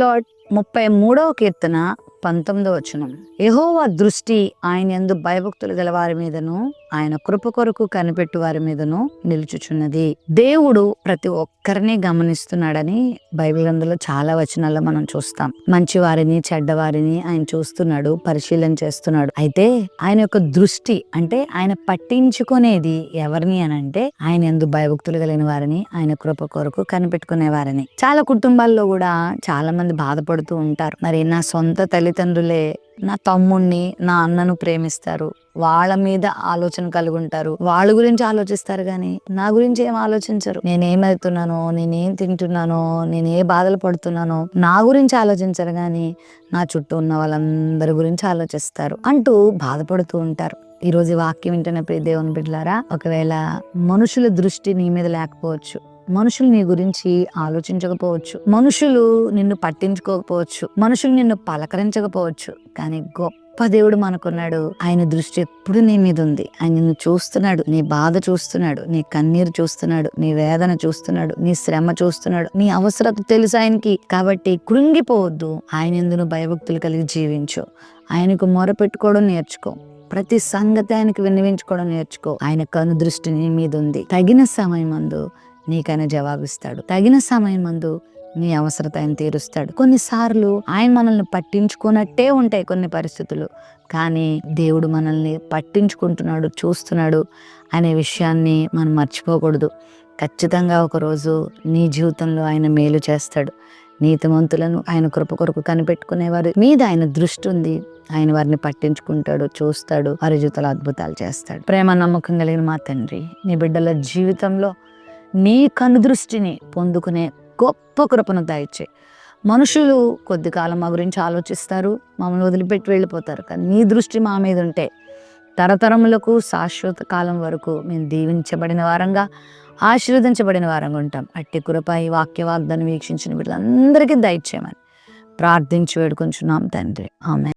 Lord. 33వ కీర్తన 19వ వచనం. యెహోవా దృష్టి ఆయన యందు భయభక్తులు గల వారి మీదను ఆయన కృప కొరకు కనిపెట్టు వారి మీదను నిలుచుచున్నది. దేవుడు ప్రతి ఒక్కరిని గమనిస్తున్నాడని బైబిల్ గ్రంథంలో చాలా వచనాల్లో మనం చూస్తాం. మంచి వారిని చెడ్డవారిని ఆయన చూస్తున్నాడు, పరిశీలన చేస్తున్నాడు. అయితే ఆయన యొక్క దృష్టి అంటే ఆయన పట్టించుకునేది ఎవరిని అనంటే ఆయన యందు భయభక్తులు కలిగిన వారిని, ఆయన కృప కొరకు కనిపెట్టుకునే వారిని. చాలా కుటుంబాల్లో కూడా చాలా మంది బాధపడుతూ ఉంటారు. మరి నా సొంత తల్లిదండ్రులే నా తమ్ముణ్ణి, నా అన్నను ప్రేమిస్తారు, వాళ్ళ మీద ఆలోచన కలిగి ఉంటారు, వాళ్ళ గురించి ఆలోచిస్తారు గాని నా గురించి ఏం ఆలోచించరు. నేనేమవుతున్నానో, నేనేం తింటున్నానో, నేను ఏ బాధలు పడుతున్నానో నా గురించి ఆలోచించరు గాని నా చుట్టూ ఉన్న వాళ్ళందరి గురించి ఆలోచిస్తారు అంటూ బాధపడుతూ ఉంటారు. ఈ రోజు వాక్యం వింటున్న ప్రియ దేవుని బిడ్డలారా, ఒకవేళ మనుషుల దృష్టి నీ మీద లేకపోవచ్చు, మనుషులు నీ గురించి ఆలోచించకపోవచ్చు, మనుషులు నిన్ను పట్టించుకోకపోవచ్చు, మనుషులు నిన్ను పలకరించకపోవచ్చు, కానీ గొప్ప దేవుడు మనకున్నాడు. ఆయన దృష్టి ఎప్పుడు నీ మీద ఉంది. ఆయన నిన్ను చూస్తున్నాడు, నీ బాధ చూస్తున్నాడు, నీ కన్నీరు చూస్తున్నాడు, నీ వేదన చూస్తున్నాడు, నీ శ్రమ చూస్తున్నాడు, నీ అవసరత తెలుసు ఆయనకి. కాబట్టి కృంగిపోవద్దు. ఆయన యందు భయభక్తులు కలిగి జీవించు. ఆయనకు మొరపెట్టుకోవడం నేర్చుకో. ప్రతి సంగతి ఆయనకు విన్నవించుకోవడం నేర్చుకో. ఆయన కను దృష్టి నీ మీద ఉంది. తగిన సమయం మందు నీకైనా జవాబిస్తాడు. తగిన సమయం మందు నీ అవసరత ఆయన తీరుస్తాడు. కొన్నిసార్లు ఆయన మనల్ని పట్టించుకున్నట్టే ఉంటాయి కొన్ని పరిస్థితులు, కానీ దేవుడు మనల్ని పట్టించుకుంటున్నాడు, చూస్తున్నాడు అనే విషయాన్ని మనం మర్చిపోకూడదు. ఖచ్చితంగా ఒకరోజు నీ జీవితంలో ఆయన మేలు చేస్తాడు. నీతిమంతులను ఆయన కృప కొరకు కనిపెట్టుకునేవారి మీద ఆయన దృష్టి ఉంది. ఆయన వారిని పట్టించుకుంటాడు, చూస్తాడు, వారి జీవితంలో అద్భుతాలు చేస్తాడు. ప్రేమ నమ్మకం కలిగిన మా తండ్రి, నీ బిడ్డల జీవితంలో నీ కనుదృష్టిని పొందుకునే గొప్ప కృపను దయచేయి. మనుషులు కొద్ది కాలం మా గురించి ఆలోచిస్తారు, మమ్మల్ని వదిలిపెట్టి వెళ్ళిపోతారు, కానీ నీ దృష్టి మా మీద ఉంటే తరతరములకు శాశ్వత కాలం వరకు మేము దీవించబడిన వారంగా, ఆశీర్వదించబడిన వారంగా ఉంటాం. అట్టి కృప ఈ వాక్య వాగ్దానం వీక్షించిన వీళ్ళందరికీ దయచేయమని ప్రార్థించి వేడుకొంచున్నాం తండ్రి. ఆమేన్.